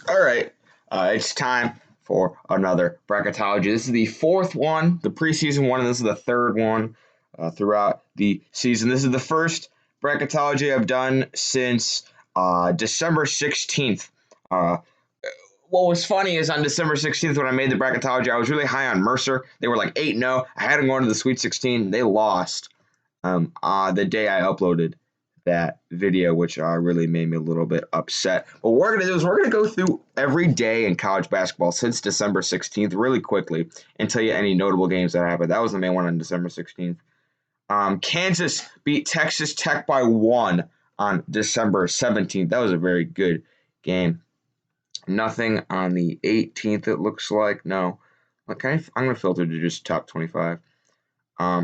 All right, it's time for another bracketology. This is the fourth one, the preseason one, and this is the third one throughout the season. This is the first bracketology I've done since December 16th. Uh, what was funny is on December 16th when I made the bracketology, I was really high on Mercer. They were like 8-0. I had them going to the Sweet 16. They lost the day I uploaded that video, which really made me a little bit upset. But what we're going to do is we're going to go through every day in college basketball since December 16th really quickly and tell you any notable games that happened. That was the main one on December 16th. Kansas beat Texas Tech by 1 on December 17th. That was a very good game. Nothing on the 18th, it looks like. No. Okay, I'm going to filter to just top 25. On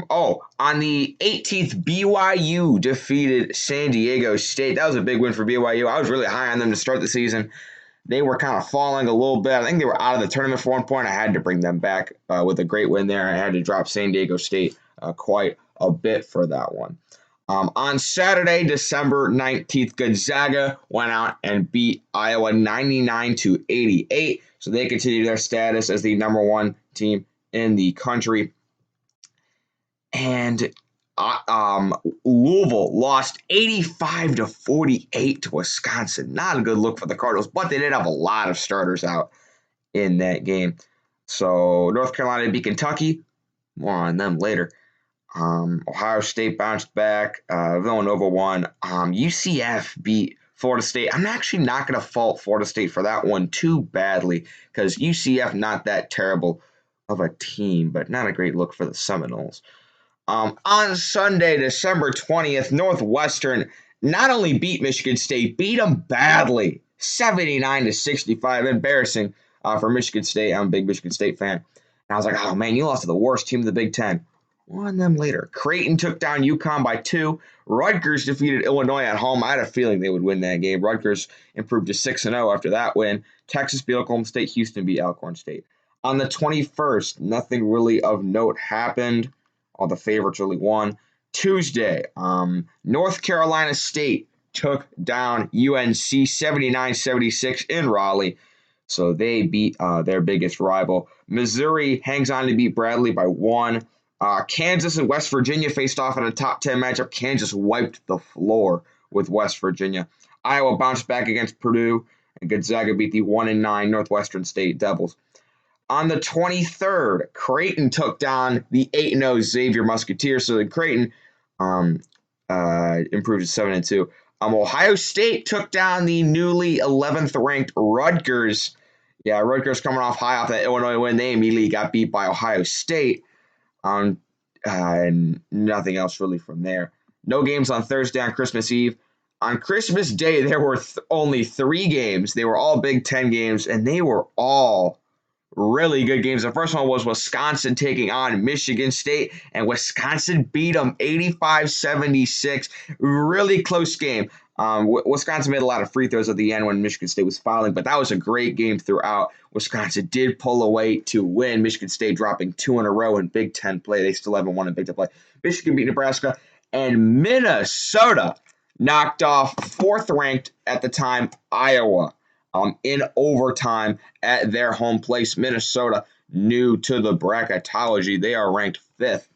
the 18th, BYU defeated San Diego State. That was a big win for BYU. I was really high on them to start the season. They were kind of falling a little bit. I think they were out of the tournament for one point. I had to bring them back with a great win there. I had to drop San Diego State quite a bit for that one. On Saturday, December 19th, Gonzaga went out and beat Iowa 99-88. So they continue their status as the number one team in the country. And Louisville lost 85-48 to Wisconsin. Not a good look for the Cardinals, but they did have a lot of starters out in that game. So North Carolina beat Kentucky. More on them later. Ohio State bounced back. Villanova won. UCF beat Florida State. I'm actually not going to fault Florida State for that one too badly because UCF not that terrible of a team, but not a great look for the Seminoles. On Sunday, December 20th, Northwestern not only beat Michigan State, beat them badly, 79-65. Embarrassing for Michigan State. I'm a big Michigan State fan. And I was like, oh man, you lost to the worst team in the Big Ten. On them later. Creighton took down UConn by 2. Rutgers defeated Illinois at home. I had a feeling they would win that game. Rutgers improved to 6-0 after that win. Texas beat Oklahoma State. Houston beat Alcorn State. On the 21st, nothing really of note happened. All the favorites really won. Tuesday, North Carolina State took down UNC 79-76 in Raleigh. So they beat their biggest rival. Missouri hangs on to beat Bradley by 1. Kansas and West Virginia faced off in a top 10 matchup. Kansas wiped the floor with West Virginia. Iowa bounced back against Purdue, and Gonzaga beat the 1-9 Northwestern State Devils. On the 23rd, Creighton took down the 8-0 Xavier Musketeers. So Creighton improved to 7-2. Ohio State took down the newly 11th ranked Rutgers. Yeah, Rutgers coming off high off that Illinois win. They immediately got beat by Ohio State. And nothing else really from there. No games on Thursday on Christmas Eve. On Christmas Day, there were only 3 games. They were all Big Ten games, and they were all really good games. The first one was Wisconsin taking on Michigan State, and Wisconsin beat them 85-76. Really close game. Wisconsin made a lot of free throws at the end when Michigan State was fouling, but that was a great game throughout. Wisconsin did pull away to win. Michigan State dropping 2 in a row in Big Ten play. They still haven't won in Big Ten play. Michigan beat Nebraska, and Minnesota knocked off 4th ranked at the time Iowa in overtime at their home place. Minnesota, new to the bracketology. They are ranked 5th.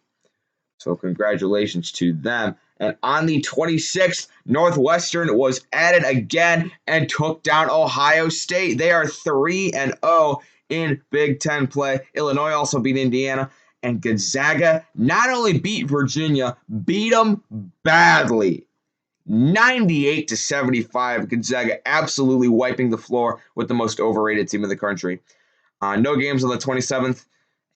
So congratulations to them. And on the 26th, Northwestern was at it again and took down Ohio State. They are 3-0 in Big Ten play. Illinois also beat Indiana. And Gonzaga not only beat Virginia, beat them badly. 98-75. Gonzaga absolutely wiping the floor with the most overrated team in the country. No games on the 27th.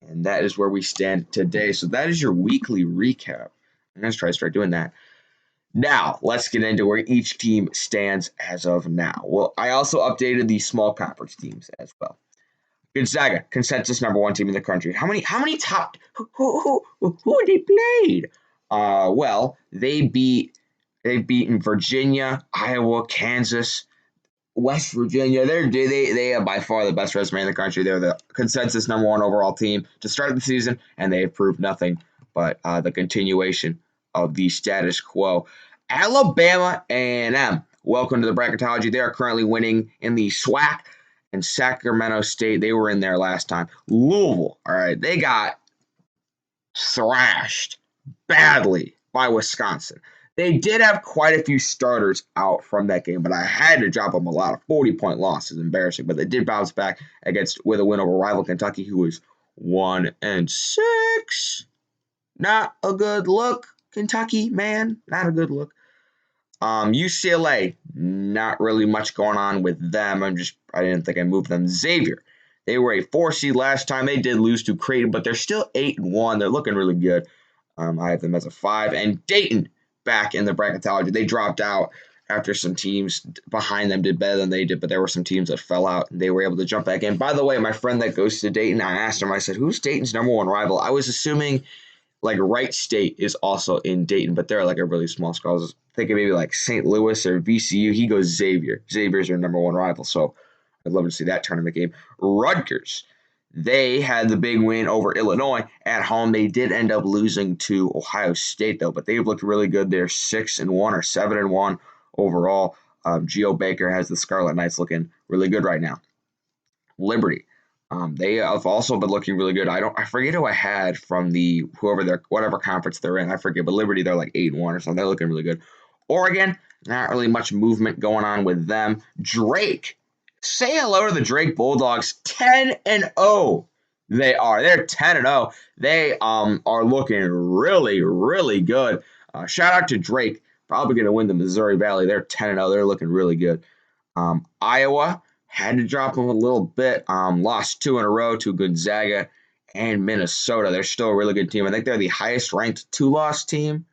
And that is where we stand today. So that is your weekly recap. I'm going to try to start doing that. Now, let's get into where each team stands as of now. Well, I also updated the small conference teams as well. Gonzaga, consensus number 1 team in the country. How many top who they played? Well, they've beaten Virginia, Iowa, Kansas, West Virginia. They have by far the best resume in the country. They're the consensus number 1 overall team to start the season, and they have proved nothing but the continuation of the status quo. Alabama A&M, welcome to the bracketology. They are currently winning in the SWAC, and Sacramento State, they were in there last time. Louisville, all right, they got thrashed badly by Wisconsin. They did have quite a few starters out from that game, but I had to drop them a lot. A 40-point loss is embarrassing, but they did bounce back with a win over rival Kentucky, who was 1-6. Not a good look, Kentucky, man. Not a good look. UCLA, not really much going on with them. I didn't think I moved them. Xavier, they were a 4 seed last time. They did lose to Creighton, but they're still 8-1. They're looking really good. I have them as a 5. And Dayton, back in the bracketology. They dropped out after some teams behind them did better than they did, but there were some teams that fell out, and they were able to jump back in. By the way, my friend that goes to Dayton, I asked him, I said, who's Dayton's number one rival? I was assuming like Wright State is also in Dayton, but they're like a really small school. I was thinking maybe like St. Louis or VCU. He goes Xavier. Xavier's their number one rival, so I'd love to see that tournament game. Rutgers, they had the big win over Illinois at home. They did end up losing to Ohio State, though, but they've looked really good. They're 6-1 or 7-1 overall. Geo Baker has the Scarlet Knights looking really good right now. Liberty, they have also been looking really good. I forget who I had from whatever conference they're in. I forget, but Liberty, they're like 8-1 or something. They're looking really good. Oregon, not really much movement going on with them. Drake, say hello to the Drake Bulldogs. 10-0. They're 10-0. They are looking really, really good. Shout out to Drake. Probably going to win the Missouri Valley. They're 10-0. They're looking really good. Iowa, had to drop them a little bit. Lost 2 in a row to Gonzaga and Minnesota. They're still a really good team. I think they're the highest ranked 2-loss team.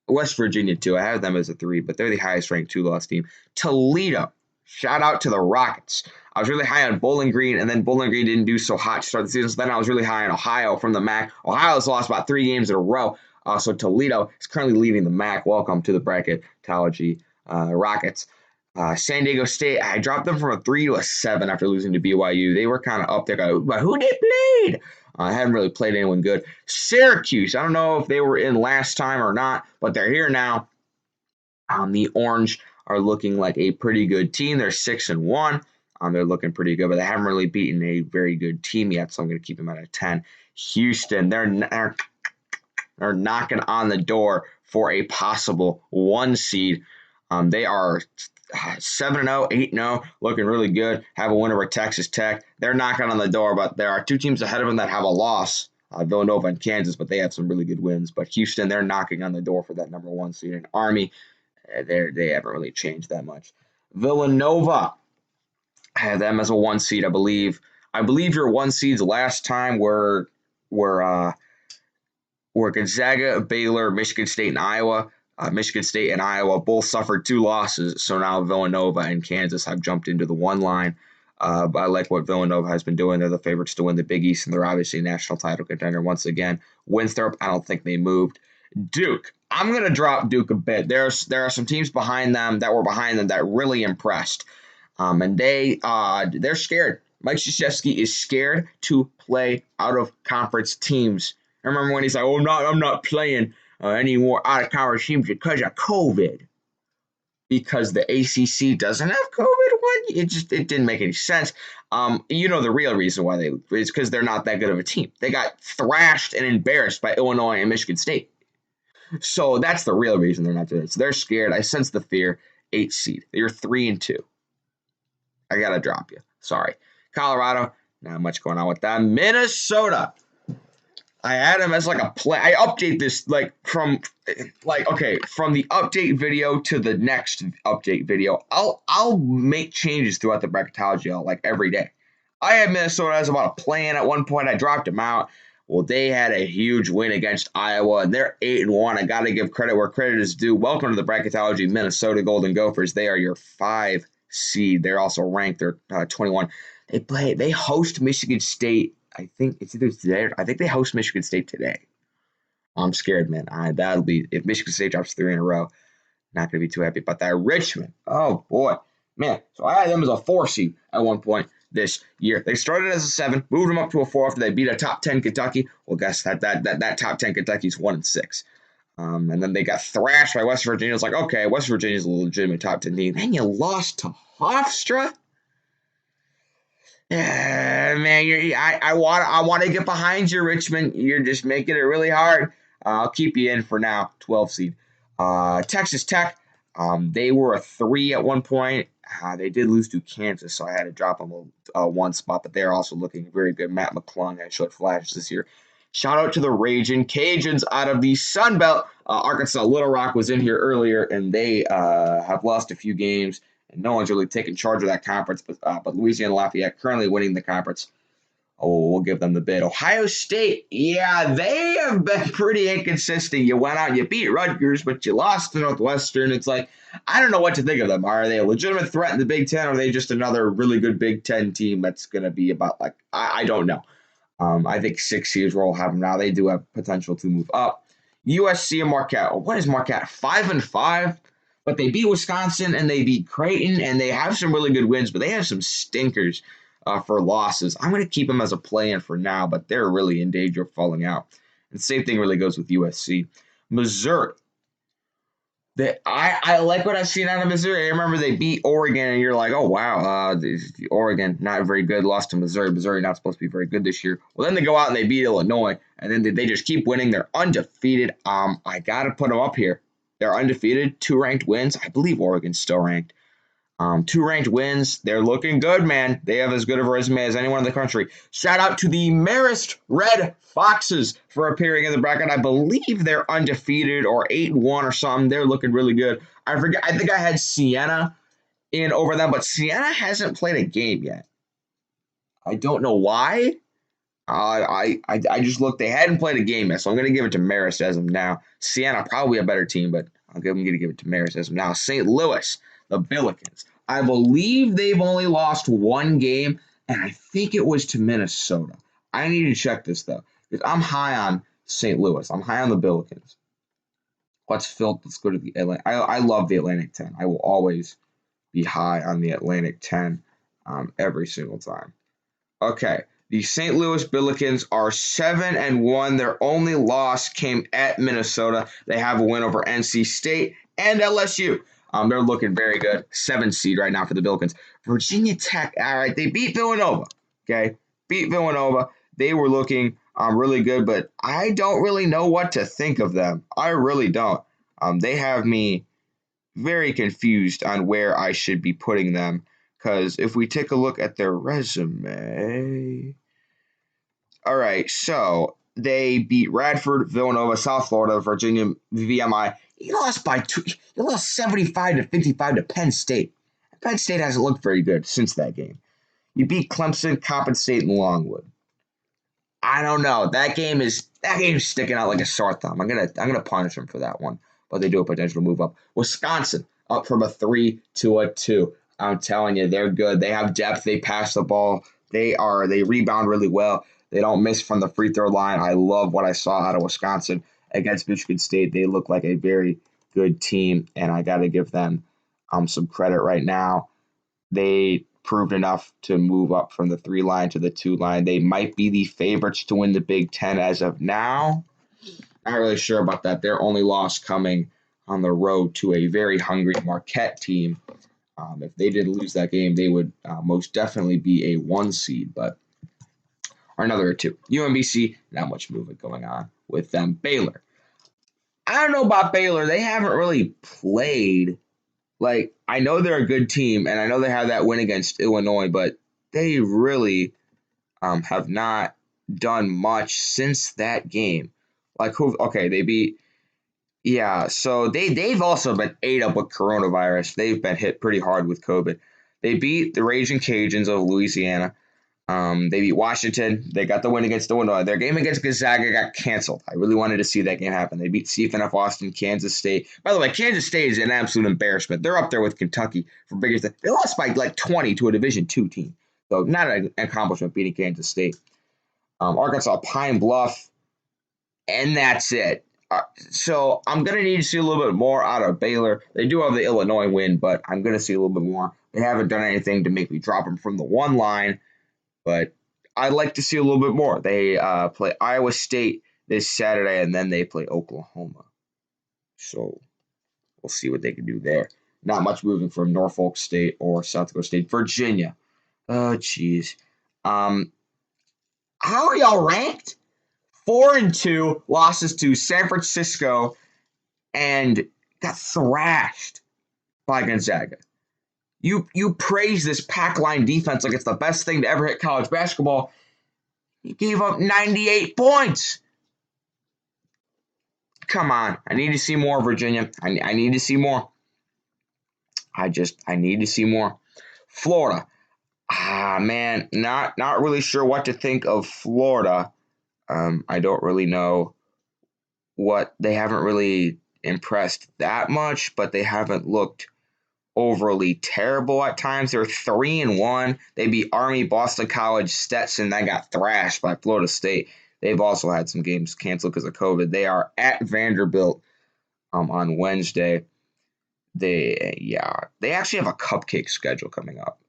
West Virginia, too. I have them as a 3, but they're the highest ranked 2-loss team. Toledo. Shout out to the Rockets. I was really high on Bowling Green, and then Bowling Green didn't do so hot to start the season. So then I was really high on Ohio from the MAC. Ohio's lost about 3 games in a row. So Toledo is currently leading the MAC. Welcome to the Bracketology Rockets. San Diego State, I dropped them from a 3 to a 7 after losing to BYU. They were kind of up there, but who they played? I haven't really played anyone good. Syracuse, I don't know if they were in last time or not, but they're here now. The Orange are looking like a pretty good team. They're 6-1. They're looking pretty good, but they haven't really beaten a very good team yet, so I'm going to keep them at a 10. Houston, they're knocking on the door for a possible 1 seed. They are 7-0, 8-0, looking really good. Have a win over Texas Tech. They're knocking on the door, but there are 2 teams ahead of them that have a loss, Villanova and Kansas, but they have some really good wins. But Houston, they're knocking on the door for that number 1 seed. And Army, they haven't really changed that much. Villanova, I have them as a 1 seed, I believe. I believe your 1 seeds last time were Gonzaga, Baylor, Michigan State, and Iowa. Michigan State and Iowa both suffered 2 losses, so now Villanova and Kansas have jumped into the 1 line. But I like what Villanova has been doing. They're the favorites to win the Big East, and they're obviously a national title contender once again. Winthrop, I don't think they moved. Duke, I'm going to drop Duke a bit. There are some teams behind them that really impressed, and they're scared. Mike Krzyzewski is scared to play out of conference teams. I remember when he's like, I'm not playing any more out of conference teams because of COVID. Because the ACC doesn't have COVID. What? It didn't make any sense. The real reason why it's because they're not that good of a team. They got thrashed and embarrassed by Illinois and Michigan State. So that's the real reason they're not doing it. So they're scared. I sense the fear. 8 seed. You're 3-2. I gotta drop you. Sorry. Colorado, not much going on with that. Minnesota. I had him as like a play. I update this from the update video to the next update video. I'll make changes throughout the bracketology every day. I had Minnesota as about a play-in at one point. I dropped them out. Well, they had a huge win against Iowa, and they're 8-1. I got to give credit where credit is due. Welcome to the bracketology, Minnesota Golden Gophers. They are your 5 seed. They're also ranked. They're 21. They host Michigan State. I think it's either today. I think they host Michigan State today. I'm scared, man. That'll be if Michigan State drops 3 in a row. Not going to be too happy about that. Richmond. Oh boy, man. So I had them as a 4 seed at one point this year. They started as a 7, moved them up to a 4 after they beat a top 10 Kentucky. Well, guess that top 10 Kentucky's 1-6. And then they got thrashed by West Virginia. It's like, okay, West Virginia's a legitimate top 10 team. Then you lost to Hofstra. Yeah, man, I want to get behind you, Richmond. You're just making it really hard. I'll keep you in for now. 12 seed. Texas Tech. They were a 3 at one point. They did lose to Kansas, so I had to drop them one spot. But they're also looking very good. Matt McClung had showed flashes this year. Shout out to the Raging Cajuns out of the Sun Belt. Arkansas Little Rock was in here earlier, and they have lost a few games and no one's really taken charge of that conference. But Louisiana Lafayette currently winning the conference. Oh, we'll give them the bid. Ohio State, yeah, they have been pretty inconsistent. You went out and you beat Rutgers, but you lost to Northwestern. It's like, I don't know what to think of them. Are they a legitimate threat in the Big Ten, or are they just another really good Big Ten team that's going to be about, like, I don't know. I think 6 years we'll have them now. They do have potential to move up. USC and Marquette. What is Marquette? 5-5, but they beat Wisconsin and they beat Creighton, and they have some really good wins, but they have some stinkers for losses. I'm going to keep them as a play-in for now, but they're really in danger of falling out. And the same thing really goes with USC. Missouri. I like what I've seen out of Missouri. I remember they beat Oregon, and you're like, oh, wow, Oregon, not very good, lost to Missouri. Missouri not supposed to be very good this year. Well, then they go out and they beat Illinois, and then they just keep winning. They're undefeated. I got to put them up here. They're undefeated, 2 ranked wins. I believe Oregon's still ranked. 2 ranked wins. They're looking good, man. They have as good of a resume as anyone in the country. Shout out to the Marist Red Foxes for appearing in the bracket. I believe they're undefeated or 8-1 or something. They're looking really good. I forget. I think I had Siena in over them, but Siena hasn't played a game yet. I don't know why. I just looked. They hadn't played a game yet, so I'm going to give it to Marist as of now. Siena probably a better team, but I'm going to give it to Marist as of now. St. Louis, the Billikens. I believe they've only lost 1 game, and I think it was to Minnesota. I need to check this though, because I'm high on St. Louis. I'm high on the Billikens. Let's go to the Atlantic. I love the Atlantic 10. I will always be high on the Atlantic 10 every single time. Okay. The St. Louis Billikens are 7-1. Their only loss came at Minnesota. They have a win over NC State and LSU. They're looking very good. 7 seed right now for the Billikens. Virginia Tech, all right, they beat Villanova. Okay, beat Villanova. They were looking really good, but I don't really know what to think of them. I really don't. They have me very confused on where I should be putting them. Because if we take a look at their resume, all right, so they beat Radford, Villanova, South Florida, Virginia, VMI. He lost by 2. He lost 75-55 to Penn State. Penn State hasn't looked very good since that game. You beat Clemson, Coppin State, and Longwood. I don't know. That game's sticking out like a sore thumb. I'm gonna punish them for that one, but they do have potential to move up. Wisconsin up from a 3 to a 2. I'm telling you, they're good. They have depth. They pass the ball. They rebound really well. They don't miss from the free throw line. I love what I saw out of Wisconsin against Michigan State. They look like a very good team, and I got to give them some credit right now. They proved enough to move up from the 3 line to the 2 line. They might be the favorites to win the Big Ten as of now. Not really sure about that. Their only loss coming on the road to a very hungry Marquette team. If they did lose that game, they would most definitely be a 1 seed, but or another 2. UMBC, not much movement going on with them. Baylor. I don't know about Baylor. They haven't really played. Like, I know they're a good team, and I know they have that win against Illinois, but they really have not done much since that game. Like, they beat, yeah, so they've also been ate up with coronavirus. They've been hit pretty hard with COVID. They beat the Raging Cajuns of Louisiana. They beat Washington. They got the win against Illinois. Their game against Gonzaga got canceled. I really wanted to see that game happen. They beat CFNF Austin, Kansas State. By the way, Kansas State is an absolute embarrassment. They're up there with Kentucky for biggest. They lost by like 20 to a Division II team. So not an accomplishment beating Kansas State. Arkansas, Pine Bluff, and that's it. So I'm going to need to see a little bit more out of Baylor. They do have the Illinois win, but I'm going to see a little bit more. They haven't done anything to make me drop them from the 1 line. But I'd like to see a little bit more. They play Iowa State this Saturday, and then they play Oklahoma. So we'll see what they can do there. Not much moving from Norfolk State or South Dakota State. Virginia. Oh, jeez. Um, how are y'all ranked? 4-2 losses to San Francisco and got thrashed by Gonzaga. You praise this pack line defense like it's the best thing to ever hit college basketball. You gave up 98 points. Come on. I need to see more, Virginia. I need to see more. I need to see more. Florida. Man, not really sure what to think of Florida. I don't really know what they haven't really impressed that much, but they haven't looked overly terrible at times. They're 3-1. They beat Army, Boston College, Stetson. That got thrashed by Florida State. They've also had some games canceled because of COVID. They are at Vanderbilt on Wednesday. They actually have a cupcake schedule coming up.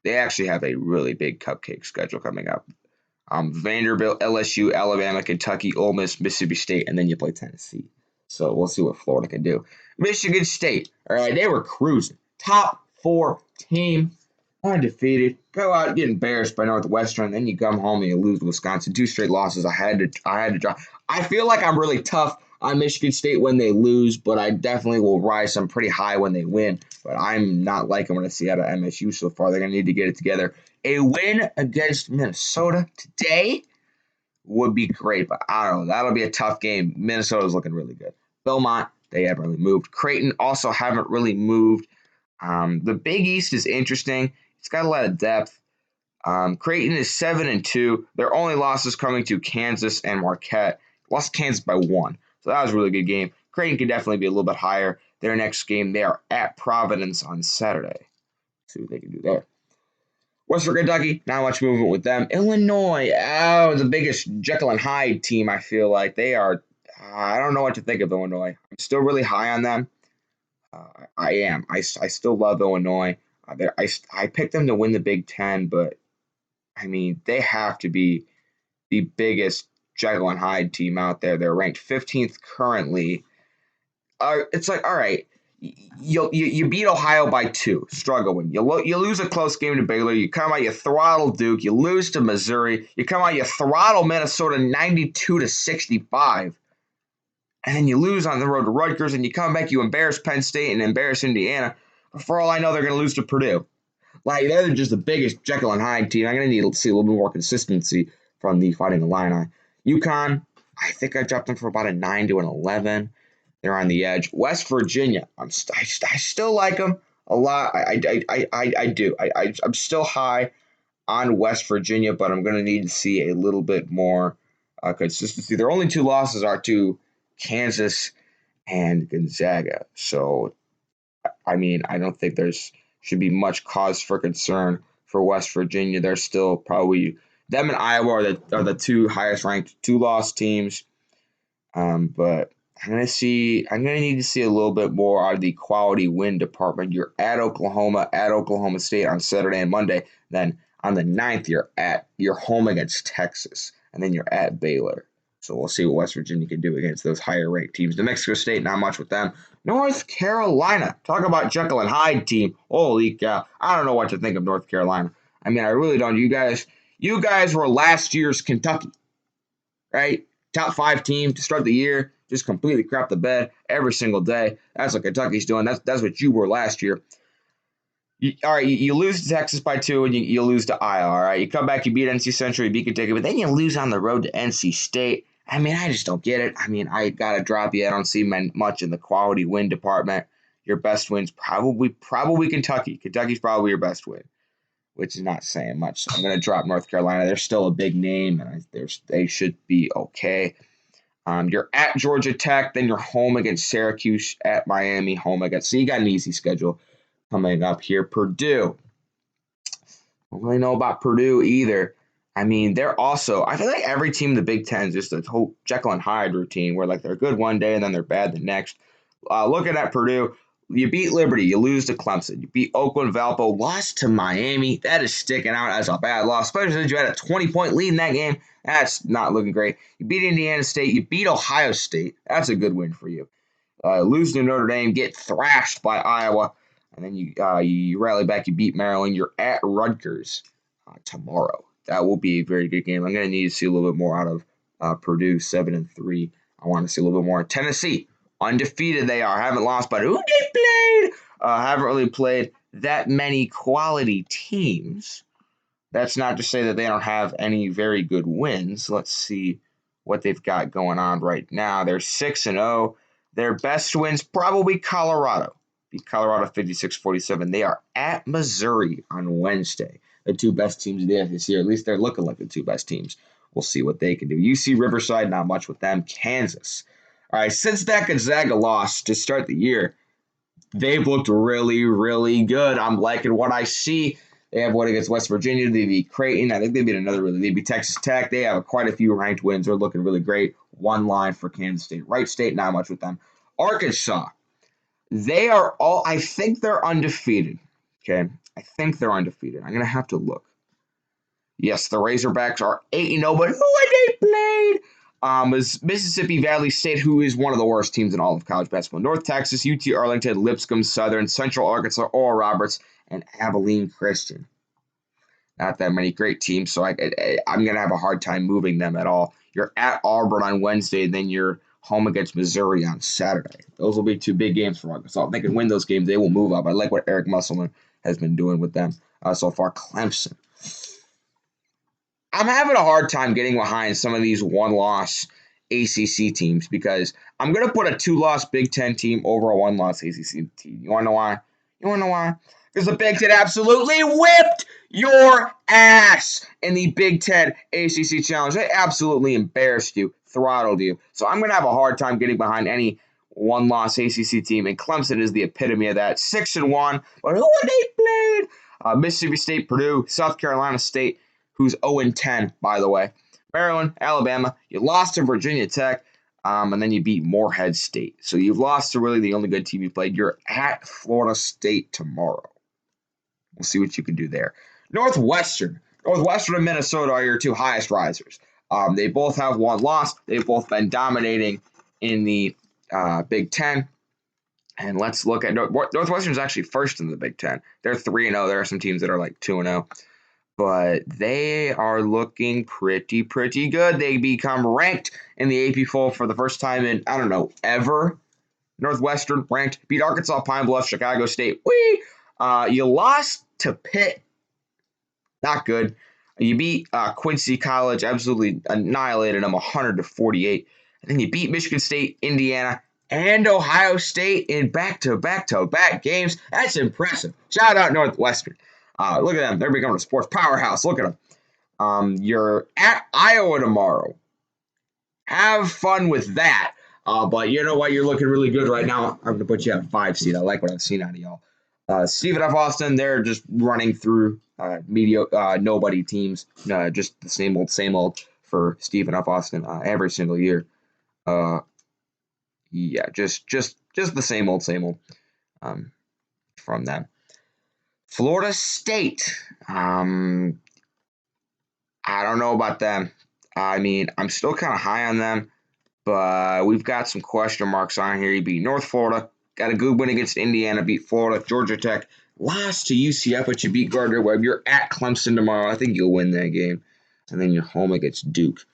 They actually have a really big cupcake schedule coming up. Vanderbilt, LSU, Alabama, Kentucky, Ole Miss, Mississippi State, and then you play Tennessee. So we'll see what Florida can do. Michigan State, all right, they were cruising. Top 4 team, undefeated. Go out and get embarrassed by Northwestern, then you come home and you lose to Wisconsin. 2 straight losses. I had to drop. I feel like I'm really tough on Michigan State when they lose, but I definitely will rise some pretty high when they win. But I'm not liking what I see out of MSU so far. They're going to need to get it together. A win against Minnesota today would be great, but I don't know. That'll be a tough game. Minnesota's looking really good. Belmont, they haven't really moved. Creighton also haven't really moved. The Big East is interesting. It's got a lot of depth. Creighton is 7-2. Their only losses coming to Kansas and Marquette. Lost Kansas by 1. So that was a really good game. Creighton could definitely be a little bit higher. Their next game, they are at Providence on Saturday. See what they can do there. Western Kentucky, not much movement with them. Illinois, the biggest Jekyll and Hyde team, I feel like. They are, I don't know what to think of Illinois. I'm still really high on them. I am. I still love Illinois. I picked them to win the Big Ten, but, I mean, they have to be the biggest Jekyll and Hyde team out there. They're ranked 15th currently. It's like, all right, you beat Ohio by 2, struggling. You lose a close game to Baylor. You come out, you throttle Duke. You lose to Missouri. You come out, you throttle Minnesota 92-65, and then you lose on the road to Rutgers. And you come back, you embarrass Penn State and embarrass Indiana. For all I know, they're going to lose to Purdue. Like, they're just the biggest Jekyll and Hyde team. I'm going to need to see a little bit more consistency from the Fighting Illini. UConn, I think I dropped them for about a 9 to an 11. They're on the edge. West Virginia, I still like them a lot. I do. I'm still high on West Virginia, but I'm going to need to see a little bit more consistency. Their only 2 losses are to Kansas and Gonzaga. So, I mean, I don't think should be much cause for concern for West Virginia. They're still probably them and Iowa are the 2 highest ranked 2-loss teams. But I'm gonna need to see a little bit more out of the quality win department. You're at Oklahoma State on Saturday and Monday. Then on the 9th, you're home against Texas, and then you're at Baylor. So we'll see what West Virginia can do against those higher ranked teams. New Mexico State, not much with them. North Carolina, talk about Jekyll and Hyde team. Holy cow! I don't know what to think of North Carolina. I mean, I really don't. You guys were last year's Kentucky, right? Top 5 team to start the year, just completely crap the bed every single day. That's what Kentucky's doing. That's what you were last year. All right, you lose to Texas by 2, and you lose to Iowa. All right, you come back, you beat NC Central, you beat Kentucky, but then you lose on the road to NC State. I mean, I just don't get it. I mean, I gotta drop you. I don't see much in the quality win department. Your best win's probably Kentucky. Kentucky's probably your best win, which is not saying much. So I'm going to drop North Carolina. They're still a big name, and they should be okay. You're at Georgia Tech, then you're home against Syracuse, at Miami, home against. So you got an easy schedule coming up here. Purdue. Don't really know about Purdue either. I mean, they're also. I feel like every team in the Big Ten is just a whole Jekyll and Hyde routine, where like they're good one day and then they're bad the next. Looking at Purdue, you beat Liberty, you lose to Clemson. You beat Oakland, Valpo, lost to Miami. That is sticking out as a bad loss, especially since you had a 20-point lead in that game. That's not looking great. You beat Indiana State. You beat Ohio State. That's a good win for you. Lose to Notre Dame, get thrashed by Iowa, and then you rally back. You beat Maryland. You're at Rutgers tomorrow. that will be a very good game. I'm going to need to see a little bit more out of Purdue, 7-3. I want to see a little bit more. Tennessee, undefeated they are. Haven't lost, but who they played? Haven't really played that many quality teams. That's not to say that they don't have any very good wins. Let's see what they've got going on right now. They're 6-0. Their best wins probably Colorado. Beat Colorado 56-47. They are at Missouri on Wednesday. The two best teams there this year. At least they're looking like the two best teams. We'll see what they can do. UC Riverside, not much with them. Kansas. All right, since that Gonzaga loss to start the year, they've looked really, really good. I'm liking what I see. They have one against West Virginia. They beat Creighton. I think they beat another really. They beat Texas Tech. They have quite a few ranked wins. They're looking really great. One line for Kansas State. Wright State, not much with them. Arkansas. They are all, I think they're undefeated. Okay. I think they're undefeated. I'm going to have to look. Yes, the Razorbacks are 8-0, but who have they played? Is Mississippi Valley State, who is one of the worst teams in all of college basketball. North Texas, UT Arlington, Lipscomb Southern, Central Arkansas, Oral Roberts, and Abilene Christian. Not that many great teams, so I'm going to have a hard time moving them at all. You're at Auburn on Wednesday, then you're home against Missouri on Saturday. Those will be two big games for Arkansas. If they can win those games, they will move up. I like what Eric Musselman has been doing with them so far. Clemson. I'm having a hard time getting behind some of these one-loss ACC teams because I'm going to put a 2-loss Big Ten team over a 1-loss ACC team. You want to know why? Because the Big Ten absolutely whipped your ass in the Big Ten ACC Challenge. They absolutely embarrassed you, throttled you. So I'm going to have a hard time getting behind any one-loss ACC team, and Clemson is the epitome of that. 6-1, but who have they played? Mississippi State, Purdue, South Carolina State, who's 0-10, by the way. Maryland, Alabama. You lost to Virginia Tech, and then you beat Morehead State. So you've lost to really the only good team you played. You're at Florida State tomorrow. We'll see what you can do there. Northwestern and Minnesota are your two highest risers. They both have one loss. They've both been dominating in the Big Ten. And let's look at Northwestern's actually first in the Big Ten. They're 3-0. There are some teams that are like 2-0. But they are looking pretty good. They become ranked in the AP poll for the first time in, I don't know, ever. Northwestern ranked, beat Arkansas, Pine Bluff, Chicago State. You lost to Pitt. Not good. You beat Quincy College, absolutely annihilated them 100-48. And then you beat Michigan State, Indiana, and Ohio State in back-to-back games. That's impressive. Shout out Northwestern. Look at them. They're becoming a sports powerhouse. Look at them. You're at Iowa tomorrow. Have fun with that. But you know what? You're looking really good right now. I'm going to put you at 5 seed. I like what I've seen out of y'all. Stephen F. Austin, they're just running through nobody teams. Just the same old for Stephen F. Austin every single year. Yeah, just the same old from them. Florida State. I don't know about them. I mean, I'm still kind of high on them, but we've got some question marks on here. You beat North Florida, got a good win against Indiana, beat Florida, Georgia Tech, lost to UCF, but you beat Gardner Webb. You're at Clemson tomorrow. I think you'll win that game. And then you're home against Duke.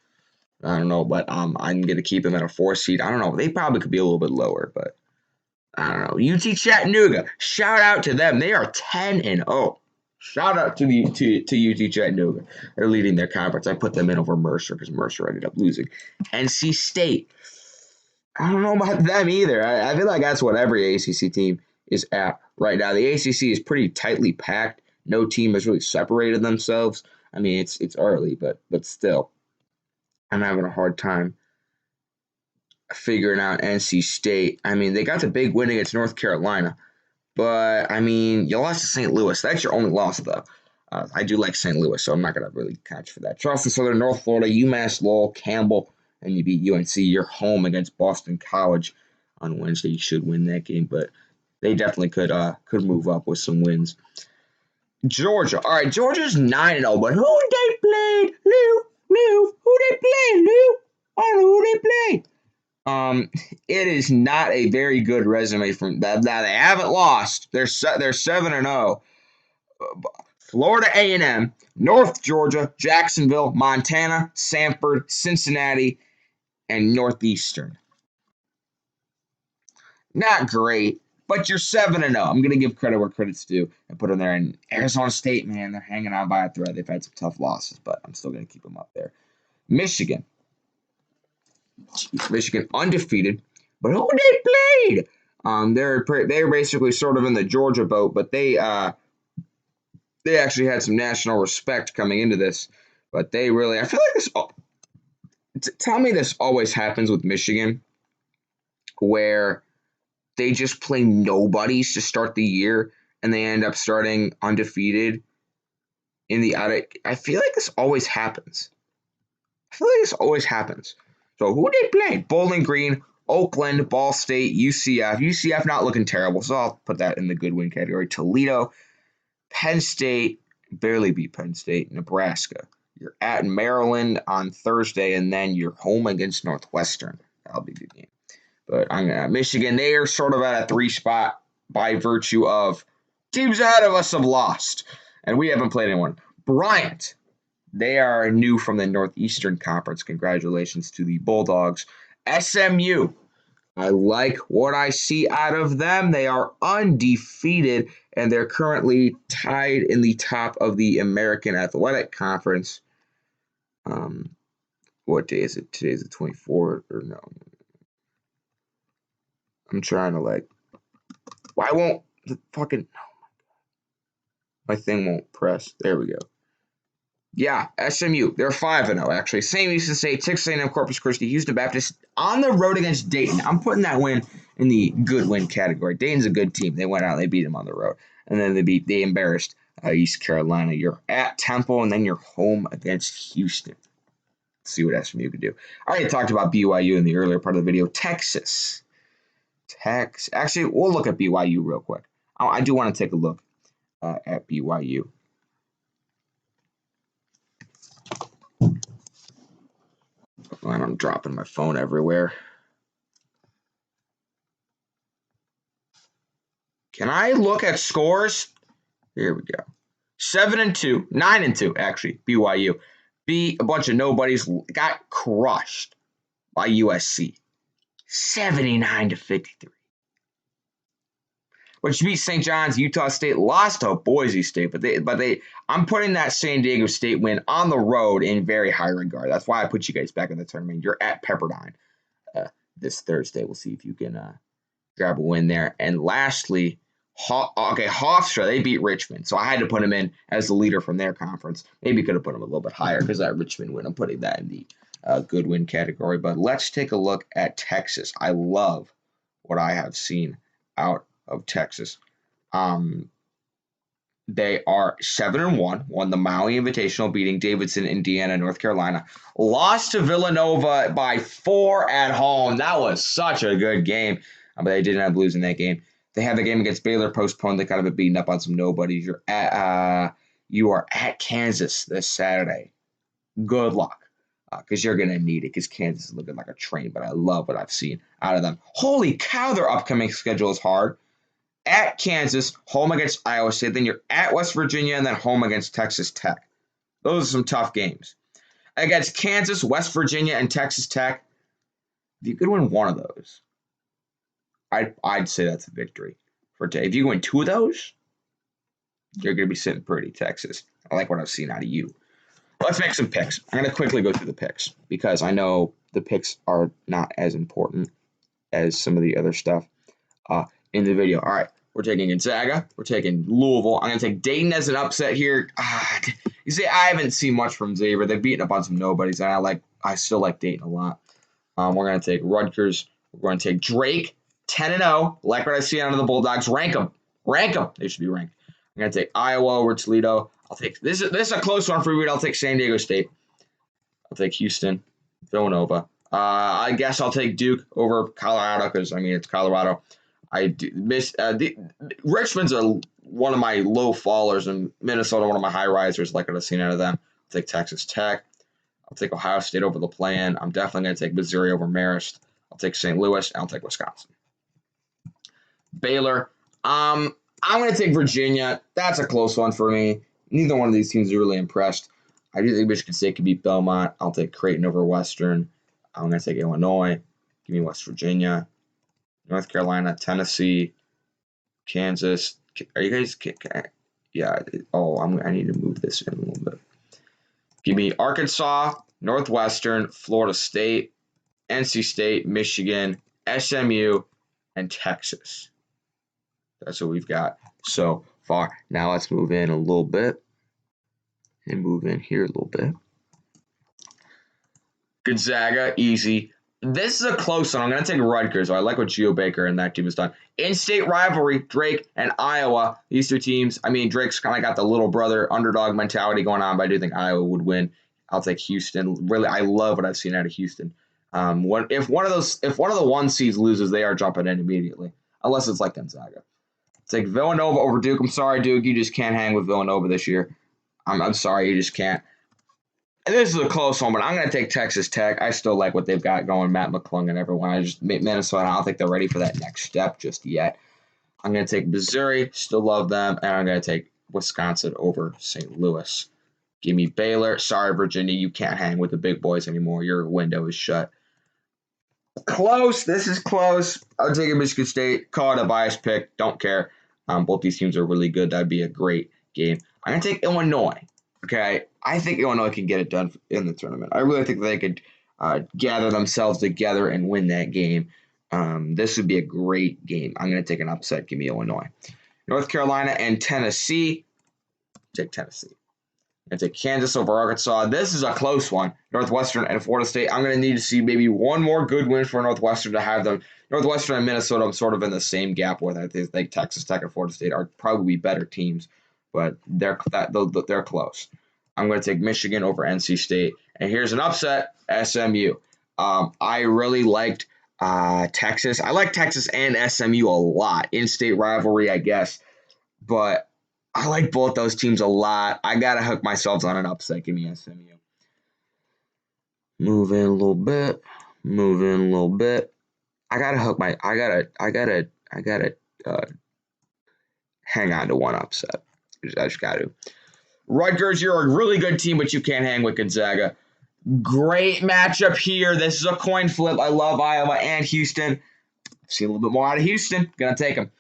I don't know, but I'm going to keep them at a 4 seed. I don't know. They probably could be a little bit lower, but I don't know. UT Chattanooga. Shout out to them. They are 10-0. Shout out to UT Chattanooga. They're leading their conference. I put them in over Mercer because Mercer ended up losing. NC State. I don't know about them either. I feel like that's what every ACC team is at right now. The ACC is pretty tightly packed. No team has really separated themselves. I mean, it's early, but still. I'm having a hard time figuring out NC State. I mean, they got the big win against North Carolina, but I mean, you lost to St. Louis. That's your only loss, though. I do like St. Louis, so I'm not going to really catch for that. Charleston Southern, North Florida, UMass Lowell, Campbell, and you beat UNC. You're home against Boston College on Wednesday. You should win that game, but they definitely could move up with some wins. Georgia. All right, Georgia's 9-0, but who they played? Lou, who they played, Lou? I don't know who they played. It is not a very good resume from that. They haven't lost. They're 7-0. Florida A&M, North Georgia, Jacksonville, Montana, Sanford, Cincinnati, and Northeastern. Not great, but you're 7-0. I'm going to give credit where credit's due and put them there. And Arizona State, man, they're hanging on by a thread. They've had some tough losses, but I'm still going to keep them up there. Michigan. Michigan undefeated, but who they played? They're basically sort of in the Georgia boat, but they actually had some national respect coming into this. But they really, I feel like this. Tell me this always happens with Michigan, where they just play nobodies to start the year, and they end up starting undefeated in the attic. I feel like this always happens. So who they played? Bowling Green, Oakland, Ball State, UCF. UCF not looking terrible, so I'll put that in the good win category. Toledo, Penn State, barely beat Penn State, Nebraska. You're at Maryland on Thursday, and then you're home against Northwestern. That'll be a good game. But Michigan, they are sort of at a 3 spot by virtue of teams ahead of us have lost, and we haven't played anyone. Bryant, they are new from the Northeastern Conference. Congratulations to the Bulldogs. SMU, I like what I see out of them. They are undefeated, and they're currently tied in the top of the American Athletic Conference. What day is it? Today's the 24th, or no? I'm trying to why won't the fucking, my thing won't press. There we go. Yeah, SMU. They're 5-0, actually. St. Lucie State, Texas A&M, Corpus Christi, Houston Baptist on the road against Dayton. I'm putting that win in the good win category. Dayton's a good team. They went out and they beat them on the road. And then they embarrassed East Carolina. You're at Temple, and then you're home against Houston. Let's see what SMU can do. I already talked about BYU in the earlier part of the video. Texas. Actually, we'll look at BYU real quick. I do want to take a look at BYU. Man, I'm dropping my phone everywhere. Can I look at scores? Here we go. 7-2, 9-2, actually, BYU. A bunch of nobodies got crushed by USC. 79-53. Which beat St. John's, Utah State, lost to Boise State, but I'm putting that San Diego State win on the road in very high regard. That's why I put you guys back in the tournament. You're at Pepperdine this Thursday. We'll see if you can grab a win there. And lastly, Hofstra, they beat Richmond, so I had to put them in as the leader from their conference. Maybe could have put them a little bit higher because that Richmond win. I'm putting that in the good win category. But let's take a look at Texas. I love what I have seen out of Texas. They are 7-1, won the Maui Invitational, beating Davidson, Indiana, North Carolina. Lost to Villanova by 4 at home. That was such a good game, but they did end up losing that game. They had the game against Baylor postponed. They kind of been beaten up on some nobodies. You are at Kansas this Saturday. Good luck, because you're going to need it, because Kansas is looking like a train, but I love what I've seen out of them. Holy cow, their upcoming schedule is hard. At Kansas, home against Iowa State, then you're at West Virginia, and then home against Texas Tech. Those are some tough games. Against Kansas, West Virginia, and Texas Tech, if you could win one of those, I'd say that's a victory for today. If you win 2 of those, you're going to be sitting pretty, Texas. I like what I've seen out of you. Let's make some picks. I'm going to quickly go through the picks because I know the picks are not as important as some of the other stuff in the video. All right, we're taking Gonzaga. We're taking Louisville. I'm going to take Dayton as an upset here. You see, I haven't seen much from Xavier. They've beaten up on some nobodies, and I still like Dayton a lot. We're going to take Rutgers. We're going to take Drake, 10-0. Like what I see out of the Bulldogs. Rank them. They should be ranked. I'm going to take Iowa over Toledo. I'll take this is a close one for me. I'll take San Diego State. I'll take Houston, Villanova. I guess I'll take Duke over Colorado because it's Colorado. I do miss Richmond's one of my low fallers, and Minnesota one of my high risers. Like what I've seen out of them. I'll take Texas Tech. I'll take Ohio State over the play-in. I'm definitely going to take Missouri over Marist. I'll take St. Louis, and I'll take Wisconsin. Baylor. I'm going to take Virginia. That's a close one for me. Neither one of these teams are really impressed. I do think Michigan State could beat Belmont. I'll take Creighton over Western. I'm going to take Illinois. Give me West Virginia. North Carolina, Tennessee, Kansas. Are you guys? Yeah. Oh, I need to move this in a little bit. Give me Arkansas, Northwestern, Florida State, NC State, Michigan, SMU, and Texas. That's what we've got so far. Now let's move in a little bit and move in here a little bit. Gonzaga, easy. This is a close one. I'm going to take Rutgers. I like what Geo Baker and that team has done. In-state rivalry, Drake and Iowa. These two teams, I mean, Drake's kind of got the little brother underdog mentality going on, but I do think Iowa would win. I'll take Houston. Really, I love what I've seen out of Houston. If one of the one seeds loses, they are jumping in immediately, unless it's like Gonzaga. Take Villanova over Duke. I'm sorry, Duke. You just can't hang with Villanova this year. I'm sorry, you just can't. This is a close one, but I'm going to take Texas Tech. I still like what they've got going, Matt McClung and everyone. Minnesota, I don't think they're ready for that next step just yet. I'm going to take Missouri, still love them, and I'm going to take Wisconsin over St. Louis. Give me Baylor. Sorry, Virginia, you can't hang with the big boys anymore. Your window is shut. Close. This is close. I'll take Michigan State. Call it a biased pick. Don't care. Both these teams are really good. That'd be a great game. I'm going to take Illinois. Okay, I think Illinois can get it done in the tournament. I really think they could gather themselves together and win that game. This would be a great game. I'm going to take an upset. Give me Illinois. North Carolina and Tennessee. Take Tennessee. I'm going to take Kansas over Arkansas. This is a close one. Northwestern and Florida State. I'm going to need to see maybe one more good win for Northwestern to have them. Northwestern and Minnesota, I'm sort of in the same gap with. I think Texas Tech and Florida State are probably better teams, but they're close. I'm going to take Michigan over NC State. And here's an upset, SMU. I really liked Texas. I like Texas and SMU a lot. In-state rivalry, I guess. But I like both those teams a lot. I got to hook myself on an upset. Give me SMU. Move in a little bit. I got to hook my – I got to hang on to one upset. I just got to. Rutgers, you're a really good team, but you can't hang with Gonzaga. Great matchup here. This is a coin flip. I love Iowa and Houston. I've seen a little bit more out of Houston. Gonna take them.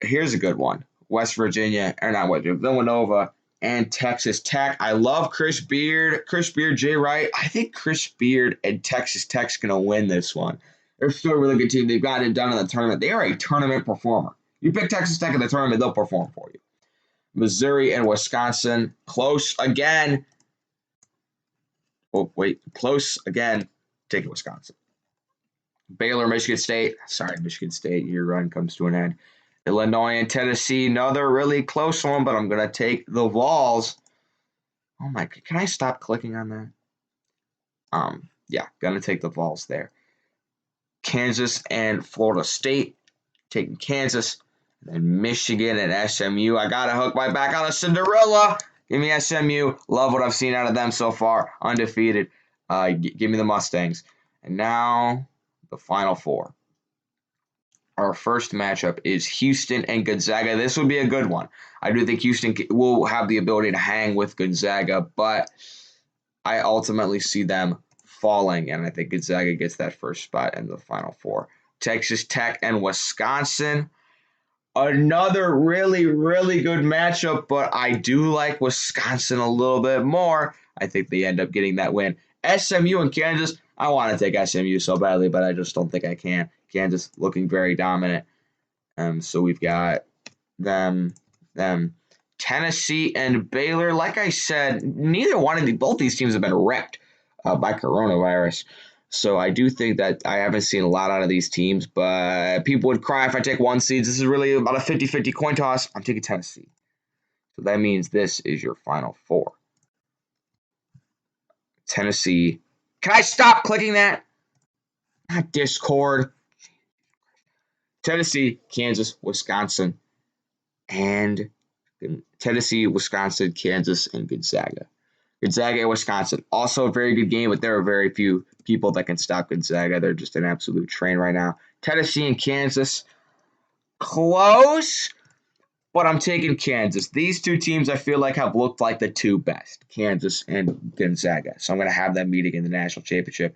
Here's a good one. Villanova and Texas Tech. I love Chris Beard, Jay Wright. I think Chris Beard and Texas Tech's gonna win this one. They're still a really good team. They've gotten it done in the tournament. They are a tournament performer. You pick Texas Tech in the tournament, they'll perform for you. Missouri and Wisconsin, close again. Oh, wait, close again. Take Wisconsin. Baylor, Michigan State. Sorry, Michigan State, your run comes to an end. Illinois and Tennessee, another really close one, but I'm going to take the Vols. Oh my, can I stop clicking on that? Yeah, going to take the Vols there. Kansas and Florida State, taking Kansas. And Michigan and SMU. I got to hook my back on a Cinderella. Give me SMU. Love what I've seen out of them so far. Undefeated. Give me the Mustangs. And now the Final Four. Our first matchup is Houston and Gonzaga. This would be a good one. I do think Houston will have the ability to hang with Gonzaga, but I ultimately see them falling, and I think Gonzaga gets that first spot in the Final Four. Texas Tech and Wisconsin. Another really, really good matchup, but I do like Wisconsin a little bit more. I think they end up getting that win. SMU and Kansas, I want to take SMU so badly, but I just don't think I can. Kansas looking very dominant. So we've got them. Tennessee and Baylor. Like I said, both these teams have been wrecked by coronavirus. So I do think that I haven't seen a lot out of these teams, but people would cry if I take one seed. This is really about a 50-50 coin toss. I'm taking Tennessee. So that means this is your Final Four. Tennessee. Can I stop clicking that? Not Discord. Tennessee, Kansas, Wisconsin, and Tennessee, Wisconsin, Kansas, and Gonzaga. Gonzaga and Wisconsin. Also a very good game, but there are very few people that can stop Gonzaga. They're just an absolute train right now. Tennessee and Kansas. Close. but I'm taking Kansas. These two teams I feel like have looked like the two best, Kansas and Gonzaga. So I'm going to have them meeting in the national championship.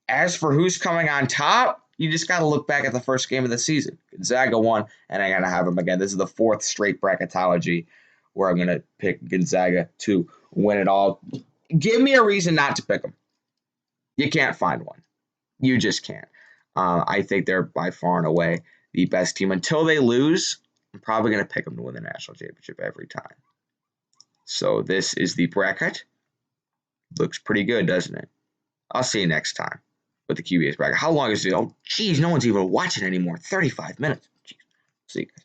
As for who's coming on top, you just got to look back at the first game of the season. Gonzaga won, and I got to have them again. This is the fourth straight bracketology where I'm going to pick Gonzaga to win it all. Give me a reason not to pick them. You can't find one. You just can't. I think they're by far and away the best team. Until they lose, I'm probably going to pick them to win the national championship every time. So this is the bracket. Looks pretty good, doesn't it? I'll see you next time with the QBS bracket. How long is it? Oh, geez, no one's even watching anymore. 35 minutes. Jeez. See you guys.